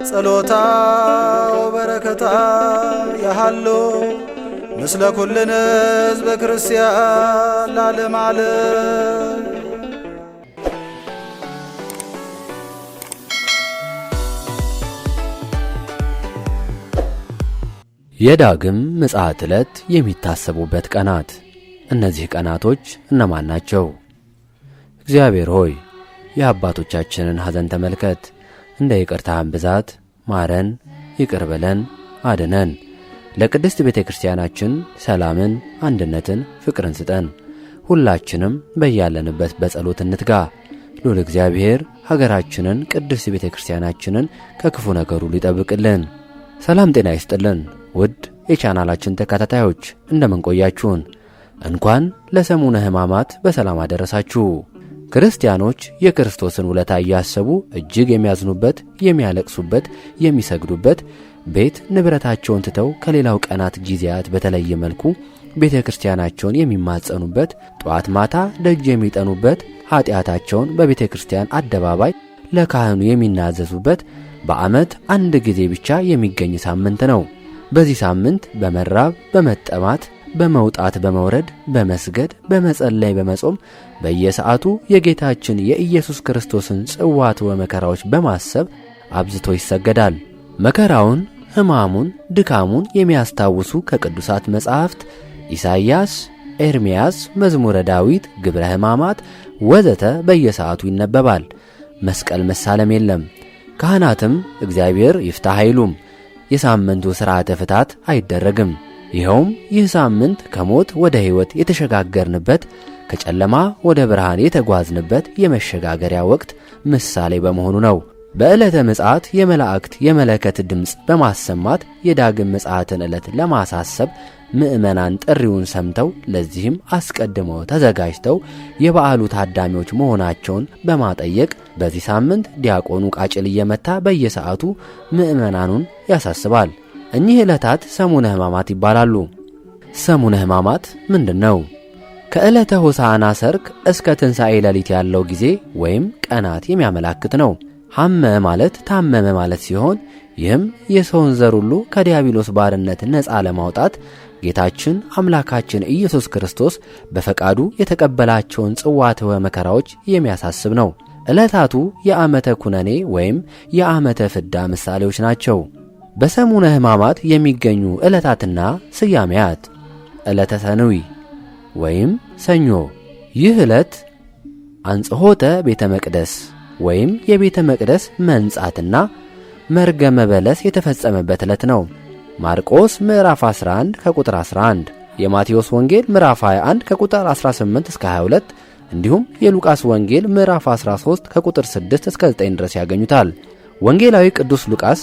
ጸሎታ ወበረከታ ያሃሎ ምስለ ኩልነ ሕዝበ ክርስቲያን ለዓለመ ዓለም። የዳግም ምጽአት ዕለት የሚታሰቡበት ቀናት። እነዚህ ቀናቶች እነማን ናቸው? እግዚአብሔር ሆይ የአባቶቻችንን ሐዘን ተመልከት፣ እንደ ይቅርታህም ብዛት ማረን፣ ይቅር በለን፣ አድነን። ለቅድስት ቤተ ክርስቲያናችን ሰላምን፣ አንድነትን፣ ፍቅርን ስጠን። ሁላችንም በያለንበት በጸሎት እንትጋ። ልዑል እግዚአብሔር ሀገራችንን፣ ቅድስት ቤተ ክርስቲያናችንን ከክፉ ነገሩ ሊጠብቅልን። ሰላም ጤና ይስጥልን። ውድ የቻናላችን ተከታታዮች እንደምን ቆያችሁን? እንኳን ለሰሙነ ሕማማት በሰላም አደረሳችሁ። ክርስቲያኖች የክርስቶስን ውለታ እያሰቡ እጅግ የሚያዝኑበት፣ የሚያለቅሱበት፣ የሚሰግዱበት፣ ቤት ንብረታቸውን ትተው ከሌላው ቀናት ጊዜያት በተለየ መልኩ ቤተ ክርስቲያናቸውን የሚማጸኑበት፣ ጠዋት ማታ ደጅ የሚጠኑበት፣ ኀጢአታቸውን በቤተ ክርስቲያን አደባባይ ለካህኑ የሚናዘዙበት በዓመት አንድ ጊዜ ብቻ የሚገኝ ሳምንት ነው። በዚህ ሳምንት በመራብ በመጠማት በመውጣት በመውረድ በመስገድ በመጸለይ በመጾም በየሰዓቱ የጌታችን የኢየሱስ ክርስቶስን ጽዋዕተ መከራዎች በማሰብ አብዝቶ ይሰገዳል። መከራውን፣ ሕማሙን፣ ድካሙን የሚያስታውሱ ከቅዱሳት መጻሕፍት ኢሳይያስ፣ ኤርምያስ፣ መዝሙረ ዳዊት፣ ግብረ ሕማማት ወዘተ በየሰዓቱ ይነበባል። መስቀል መሳለም የለም። ካህናትም እግዚአብሔር ይፍታህ አይሉም። የሳምንቱ ሥርዓተ ፍታት አይደረግም። ይኸውም ይህ ሳምንት ከሞት ወደ ሕይወት የተሸጋገርንበት፣ ከጨለማ ወደ ብርሃን የተጓዝንበት የመሸጋገሪያ ወቅት ምሳሌ በመሆኑ ነው። በዕለተ ምጽአት የመላእክት የመለከት ድምፅ በማሰማት የዳግም ምጽአትን ዕለት ለማሳሰብ ምእመናን ጥሪውን ሰምተው ለዚህም አስቀድመው ተዘጋጅተው የበዓሉ ታዳሚዎች መሆናቸውን በማጠየቅ በዚህ ሳምንት ዲያቆኑ ቃጭል እየመታ በየሰዓቱ ምእመናኑን ያሳስባል። እኚህ ዕለታት ሰሙነ ሕማማት ይባላሉ። ሰሙነ ሕማማት ምንድን ነው? ከዕለተ ሆሳዕና ሰርክ እስከ ትንሣኤ ሌሊት ያለው ጊዜ ወይም ቀናት የሚያመላክት ነው። ሐመ ማለት ታመመ ማለት ሲሆን ይህም የሰውን ዘር ሁሉ ከዲያብሎስ ባርነት ነፃ ለማውጣት ጌታችን አምላካችን ኢየሱስ ክርስቶስ በፈቃዱ የተቀበላቸውን ጽዋዕተ መከራዎች የሚያሳስብ ነው። ዕለታቱ የዓመተ ኩነኔ ወይም የዓመተ ፍዳ ምሳሌዎች ናቸው። በሰሙነ ሕማማት የሚገኙ ዕለታትና ስያሜያት። ዕለተ ሰኑይ ወይም ሰኞ። ይህ ዕለት አንጽሖተ ቤተ መቅደስ ወይም የቤተ መቅደስ መንጻትና መርገመ በለስ የተፈጸመበት ዕለት ነው። ማርቆስ ምዕራፍ 11 ከቁጥር 11፣ የማቴዎስ ወንጌል ምዕራፍ 21 ከቁጥር 18 እስከ 22 እንዲሁም የሉቃስ ወንጌል ምዕራፍ 13 ከቁጥር 6 እስከ 9 ድረስ ያገኙታል። ወንጌላዊ ቅዱስ ሉቃስ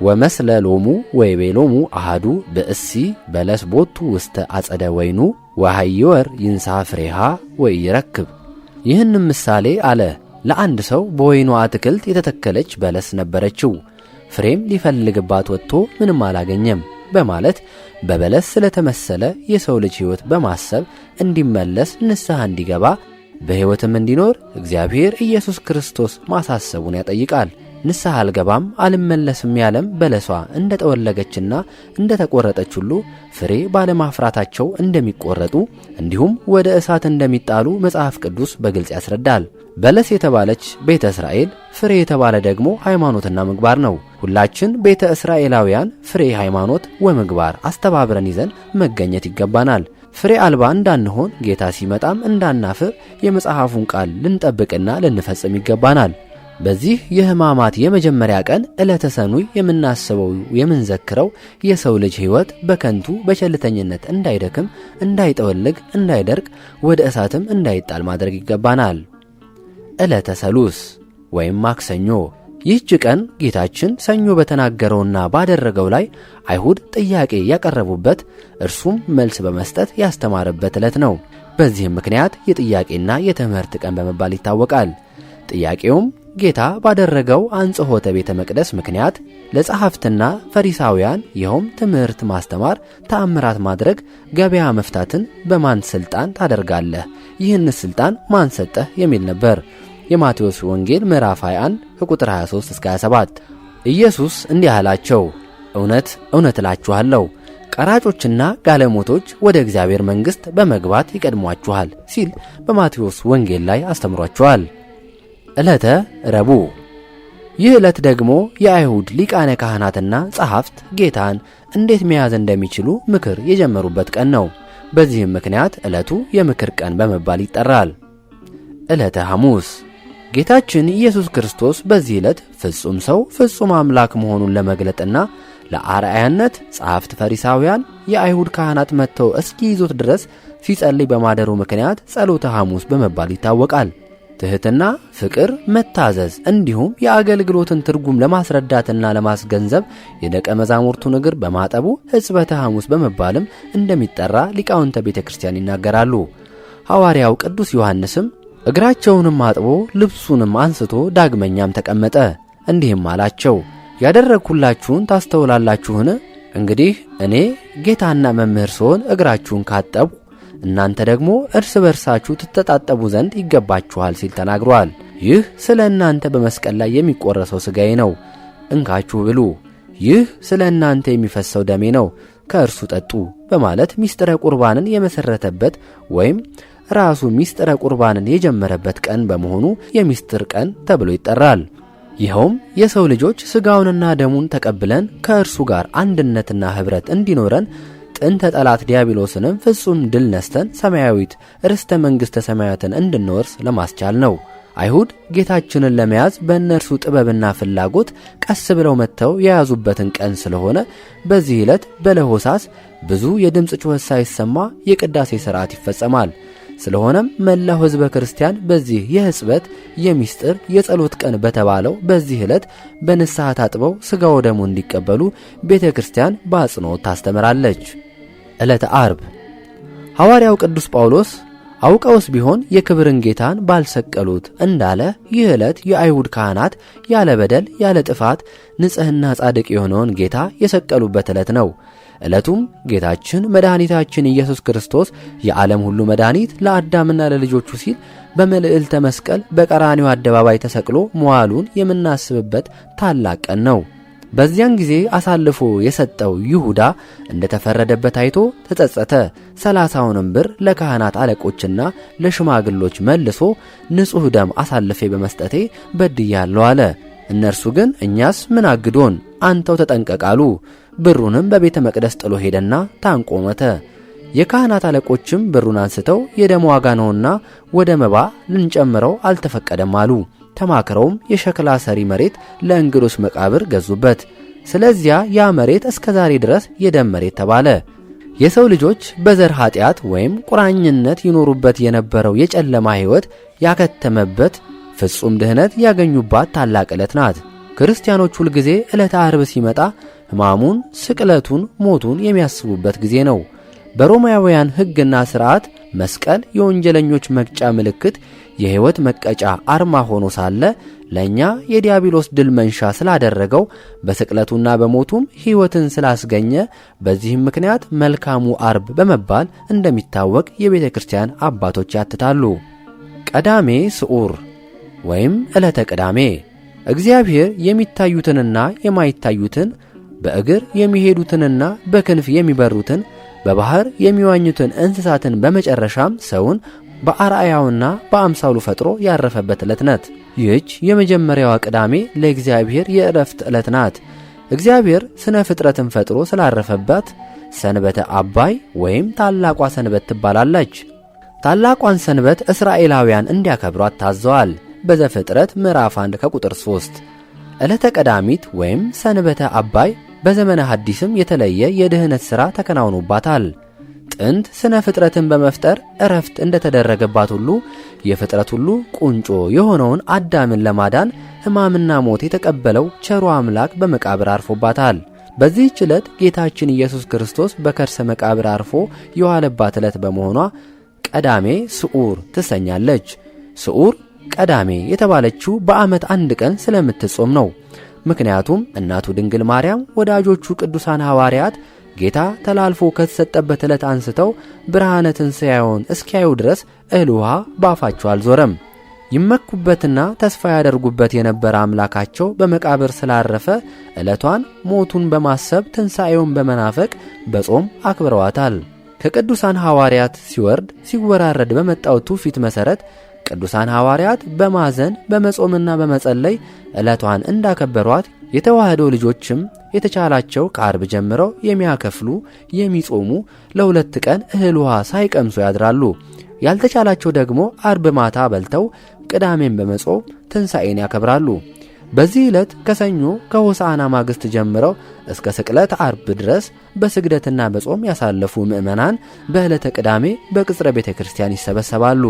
ወመስለ ሎሙ ወይቤሎሙ አሃዱ ብእሲ በለስ ቦቱ ውስተ አጸደ ወይኑ ወሃይወር ይንሳ ፍሬሃ ወይረክብ። ይህንም ምሳሌ አለ። ለአንድ ሰው በወይኑ አትክልት የተተከለች በለስ ነበረችው፣ ፍሬም ሊፈልግባት ወጥቶ ምንም አላገኘም በማለት በበለስ ስለተመሰለ የሰው ልጅ ሕይወት በማሰብ እንዲመለስ ንስሐ እንዲገባ በሕይወትም እንዲኖር እግዚአብሔር ኢየሱስ ክርስቶስ ማሳሰቡን ያጠይቃል። ንስሐ አልገባም አልመለስም ያለም በለሷ እንደ ጠወለገችና እንደ ተቆረጠች ሁሉ ፍሬ ባለማፍራታቸው እንደሚቆረጡ እንዲሁም ወደ እሳት እንደሚጣሉ መጽሐፍ ቅዱስ በግልጽ ያስረዳል። በለስ የተባለች ቤተ እስራኤል፣ ፍሬ የተባለ ደግሞ ሃይማኖትና ምግባር ነው። ሁላችን ቤተ እስራኤላውያን ፍሬ ሃይማኖት ወምግባር አስተባብረን ይዘን መገኘት ይገባናል። ፍሬ አልባ እንዳንሆን ጌታ ሲመጣም እንዳናፍር የመጽሐፉን ቃል ልንጠብቅና ልንፈጽም ይገባናል። በዚህ የሕማማት የመጀመሪያ ቀን ዕለተ ሰኑይ የምናስበው የምንዘክረው የሰው ልጅ ሕይወት በከንቱ በቸልተኝነት እንዳይደክም፣ እንዳይጠወልግ፣ እንዳይደርቅ፣ ወደ እሳትም እንዳይጣል ማድረግ ይገባናል። ዕለተ ሰሉስ ወይም ማክሰኞ። ይህች ቀን ጌታችን ሰኞ በተናገረውና ባደረገው ላይ አይሁድ ጥያቄ ያቀረቡበት እርሱም መልስ በመስጠት ያስተማረበት ዕለት ነው። በዚህም ምክንያት የጥያቄና የትምህርት ቀን በመባል ይታወቃል። ጥያቄውም ጌታ ባደረገው አንጽሖተ ቤተ መቅደስ ምክንያት ለጸሐፍትና ፈሪሳውያን ይኸውም ትምህርት ማስተማር፣ ተአምራት ማድረግ፣ ገበያ መፍታትን በማን ሥልጣን ታደርጋለህ? ይህን ሥልጣን ማን ሰጠህ? የሚል ነበር። የማቴዎስ ወንጌል ምዕራፍ 21 ከቁጥር 23 እስከ 27። ኢየሱስ እንዲህ አላቸው፣ እውነት እውነት እላችኋለሁ ቀራጮችና ጋለሞቶች ወደ እግዚአብሔር መንግሥት በመግባት ይቀድሟችኋል ሲል በማቴዎስ ወንጌል ላይ አስተምሯቸዋል። ዕለተ ረቡዕ። ይህ ዕለት ደግሞ የአይሁድ ሊቃነ ካህናትና ጸሐፍት ጌታን እንዴት መያዝ እንደሚችሉ ምክር የጀመሩበት ቀን ነው። በዚህም ምክንያት ዕለቱ የምክር ቀን በመባል ይጠራል። ዕለተ ሐሙስ። ጌታችን ኢየሱስ ክርስቶስ በዚህ ዕለት ፍጹም ሰው ፍጹም አምላክ መሆኑን ለመግለጥና ለአርአያነት ጸሐፍት ፈሪሳውያን፣ የአይሁድ ካህናት መጥተው እስኪይዙት ድረስ ሲጸልይ በማደሩ ምክንያት ጸሎተ ሐሙስ በመባል ይታወቃል። ትሕትና፣ ፍቅር፣ መታዘዝ እንዲሁም የአገልግሎትን ትርጉም ለማስረዳትና ለማስገንዘብ የደቀ መዛሙርቱን እግር በማጠቡ ሕጽበተ ሐሙስ በመባልም እንደሚጠራ ሊቃውንተ ቤተ ክርስቲያን ይናገራሉ። ሐዋርያው ቅዱስ ዮሐንስም እግራቸውንም አጥቦ ልብሱንም አንስቶ ዳግመኛም ተቀመጠ፣ እንዲህም አላቸው፣ ያደረግሁላችሁን ታስተውላላችሁን? እንግዲህ እኔ ጌታና መምህር ስሆን እግራችሁን ካጠቡ እናንተ ደግሞ እርስ በርሳችሁ ትተጣጠቡ ዘንድ ይገባችኋል ሲል ተናግሯል። ይህ ስለ እናንተ በመስቀል ላይ የሚቆረሰው ሥጋዬ ነው፣ እንካችሁ ብሉ። ይህ ስለ እናንተ የሚፈሰው ደሜ ነው፣ ከእርሱ ጠጡ በማለት ሚስጥረ ቁርባንን የመሠረተበት ወይም ራሱ ሚስጥረ ቁርባንን የጀመረበት ቀን በመሆኑ የሚስጥር ቀን ተብሎ ይጠራል። ይኸውም የሰው ልጆች ሥጋውንና ደሙን ተቀብለን ከእርሱ ጋር አንድነትና ኅብረት እንዲኖረን ጥንተ ጠላት ዲያብሎስንም ፍጹም ድል ነስተን ሰማያዊት ርስተ መንግሥተ ሰማያትን እንድንወርስ ለማስቻል ነው። አይሁድ ጌታችንን ለመያዝ በእነርሱ ጥበብና ፍላጎት ቀስ ብለው መጥተው የያዙበትን ቀን ስለሆነ በዚህ ዕለት በለሆሳስ ብዙ የድምፅ ጩኸት ሳይሰማ የቅዳሴ ሥርዓት ይፈጸማል። ስለሆነም መላው ሕዝበ ክርስቲያን በዚህ የሕጽበት የሚስጥር የጸሎት ቀን በተባለው በዚህ ዕለት በንስሐ ታጥበው ሥጋ ወደሙ እንዲቀበሉ ቤተ ክርስቲያን በአጽንኦት ታስተምራለች። ዕለተ ዓርብ። ሐዋርያው ቅዱስ ጳውሎስ አውቀውስ ቢሆን የክብርን ጌታን ባልሰቀሉት እንዳለ ይህ ዕለት የአይሁድ ካህናት ያለ በደል ያለ ጥፋት ንጽሕና ጻድቅ የሆነውን ጌታ የሰቀሉበት ዕለት ነው። ዕለቱም ጌታችን መድኃኒታችን ኢየሱስ ክርስቶስ የዓለም ሁሉ መድኃኒት ለአዳምና ለልጆቹ ሲል በመልዕልተ መስቀል በቀራንዮ አደባባይ ተሰቅሎ መዋሉን የምናስብበት ታላቅ ቀን ነው። በዚያን ጊዜ አሳልፎ የሰጠው ይሁዳ እንደተፈረደበት አይቶ ተጸጸተ። 30ውንም ብር ለካህናት አለቆችና ለሽማግሎች መልሶ ንጹሕ ደም አሳልፌ በመስጠቴ በድያለሁ አለ። እነርሱ ግን እኛስ ምን አግዶን? አንተው ተጠንቀቃሉ። ብሩንም በቤተ መቅደስ ጥሎ ሄደና ታንቆ ሞተ። የካህናት አለቆችም ብሩን አንስተው የደም ዋጋ ነውና ወደ መባ ልንጨምረው አልተፈቀደም አሉ። ተማክረውም የሸክላ ሰሪ መሬት ለእንግዶች መቃብር ገዙበት። ስለዚያ ያ መሬት እስከ ዛሬ ድረስ የደም መሬት ተባለ። የሰው ልጆች በዘር ኃጢአት ወይም ቁራኝነት ይኖሩበት የነበረው የጨለማ ሕይወት ያከተመበት ፍጹም ድህነት ያገኙባት ታላቅ ዕለት ናት። ክርስቲያኖች ሁል ጊዜ ዕለተ ዓርብ ሲመጣ ሕማሙን፣ ስቅለቱን፣ ሞቱን የሚያስቡበት ጊዜ ነው። በሮማውያን ሕግና ሥርዓት መስቀል የወንጀለኞች መቅጫ ምልክት፣ የሕይወት መቀጫ አርማ ሆኖ ሳለ ለእኛ የዲያብሎስ ድል መንሻ ስላደረገው በስቅለቱና በሞቱም ሕይወትን ስላስገኘ በዚህም ምክንያት መልካሙ ዓርብ በመባል እንደሚታወቅ የቤተ ክርስቲያን አባቶች ያትታሉ። ቀዳሜ ስዑር ወይም ዕለተ ቅዳሜ እግዚአብሔር የሚታዩትንና የማይታዩትን በእግር የሚሄዱትንና በክንፍ የሚበሩትን በባህር የሚዋኙትን እንስሳትን በመጨረሻም ሰውን በአርአያውና በአምሳሉ ፈጥሮ ያረፈበት ዕለት ናት። ይህች የመጀመሪያዋ ቅዳሜ ለእግዚአብሔር የዕረፍት ዕለት ናት። እግዚአብሔር ስነ ፍጥረትን ፈጥሮ ስላረፈባት ሰንበተ አባይ ወይም ታላቋ ሰንበት ትባላለች። ታላቋን ሰንበት እስራኤላውያን እንዲያከብሯት ታዘዋል። በዘፍጥረት ምዕራፍ 1 ከቁጥር 3። ዕለተ ቀዳሚት ወይም ሰንበተ አባይ በዘመነ ሐዲስም የተለየ የድህነት ሥራ ተከናውኖባታል። ጥንት ስነ ፍጥረትን በመፍጠር ዕረፍት እንደተደረገባት ሁሉ የፍጥረት ሁሉ ቁንጮ የሆነውን አዳምን ለማዳን ሕማምና ሞት የተቀበለው ቸሩ አምላክ በመቃብር አርፎባታል። በዚህች ዕለት ጌታችን ኢየሱስ ክርስቶስ በከርሰ መቃብር አርፎ የዋለባት ዕለት በመሆኗ ቀዳሜ ስዑር ትሰኛለች። ስዑር ቀዳሜ የተባለችው በዓመት አንድ ቀን ስለምትጾም ነው። ምክንያቱም እናቱ ድንግል ማርያም ወዳጆቹ ቅዱሳን ሐዋርያት ጌታ ተላልፎ ከተሰጠበት ዕለት አንስተው ብርሃነ ትንሣኤውን እስኪያዩ ድረስ እህል ውሃ ባፋቸው አልዞረም። ይመኩበትና ተስፋ ያደርጉበት የነበረ አምላካቸው በመቃብር ስላረፈ ዕለቷን ሞቱን በማሰብ ትንሣኤውን በመናፈቅ በጾም አክብረዋታል። ከቅዱሳን ሐዋርያት ሲወርድ ሲወራረድ በመጣው ትውፊት መሠረት ቅዱሳን ሐዋርያት በማዘን በመጾምና በመጸለይ ዕለቷን እንዳከበሯት የተዋህዶ ልጆችም የተቻላቸው ከአርብ ጀምረው የሚያከፍሉ የሚጾሙ ለሁለት ቀን እህል ውሃ ሳይቀምሱ ያድራሉ። ያልተቻላቸው ደግሞ አርብ ማታ በልተው ቅዳሜን በመጾም ትንሣኤን ያከብራሉ። በዚህ ዕለት ከሰኞ ከሆሳዕና ማግስት ጀምረው እስከ ስቅለት አርብ ድረስ በስግደትና በጾም ያሳለፉ ምእመናን በዕለተ ቅዳሜ በቅጽረ ቤተ ክርስቲያን ይሰበሰባሉ።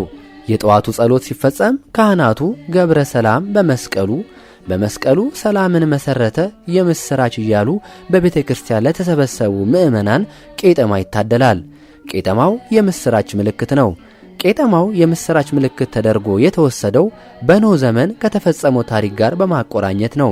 የጠዋቱ ጸሎት ሲፈጸም ካህናቱ ገብረ ሰላም በመስቀሉ ሰላምን መሰረተ የምስራች እያሉ በቤተ ክርስቲያን ለተሰበሰቡ ምእመናን ቄጠማ ይታደላል። ቄጠማው የምስራች ምልክት ነው። ቄጠማው የምስራች ምልክት ተደርጎ የተወሰደው በኖህ ዘመን ከተፈጸመው ታሪክ ጋር በማቆራኘት ነው።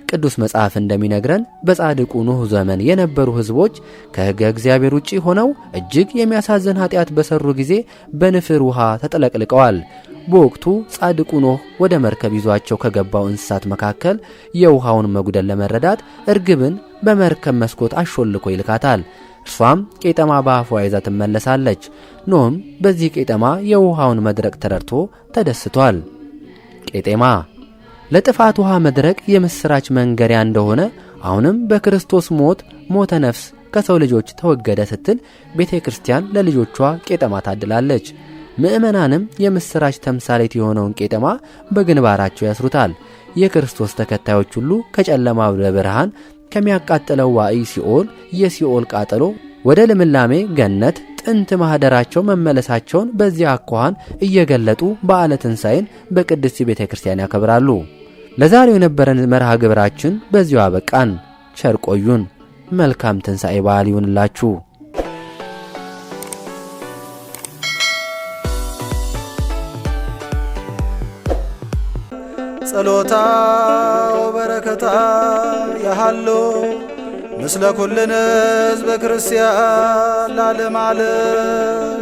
ቅዱስ መጽሐፍ እንደሚነግረን በጻድቁ ኖህ ዘመን የነበሩ ሕዝቦች ከሕገ እግዚአብሔር ውጪ ሆነው እጅግ የሚያሳዝን ኃጢአት በሰሩ ጊዜ በንፍር ውሃ ተጠለቅልቀዋል። በወቅቱ ጻድቁ ኖህ ወደ መርከብ ይዟቸው ከገባው እንስሳት መካከል የውሃውን መጉደል ለመረዳት እርግብን በመርከብ መስኮት አሾልኮ ይልካታል። እርሷም ቄጠማ በአፏ ይዛ ትመለሳለች። ኖህም በዚህ ቄጠማ የውሃውን መድረቅ ተረድቶ ተደስቷል። ቄጤማ ለጥፋት ውሃ መድረቅ የምስራች መንገሪያ እንደሆነ አሁንም በክርስቶስ ሞተ ነፍስ ከሰው ልጆች ተወገደ ስትል ቤተ ክርስቲያን ለልጆቿ ቄጠማ ታድላለች። ምእመናንም የምስራች ተምሳሌት የሆነውን ቄጠማ በግንባራቸው ያስሩታል። የክርስቶስ ተከታዮች ሁሉ ከጨለማ ወደ ብርሃን ከሚያቃጥለው ዋዕይ ሲኦል የሲኦል ቃጠሎ ወደ ልምላሜ ገነት ጥንት ማህደራቸው መመለሳቸውን በዚያ አኳኋን እየገለጡ በዓለ ትንሣኤን በቅድስት ቤተ ክርስቲያን ያከብራሉ። ለዛሬው የነበረን መርሃ ግብራችን በዚሁ አበቃን። ቸር ቆዩን። መልካም ትንሣኤ በዓል ይሁንላችሁ። ጸሎታ ወበረከታ ያሃሎ ምስለ ኩልነ ሕዝበ ክርስቲያን ለዓለመ ዓለም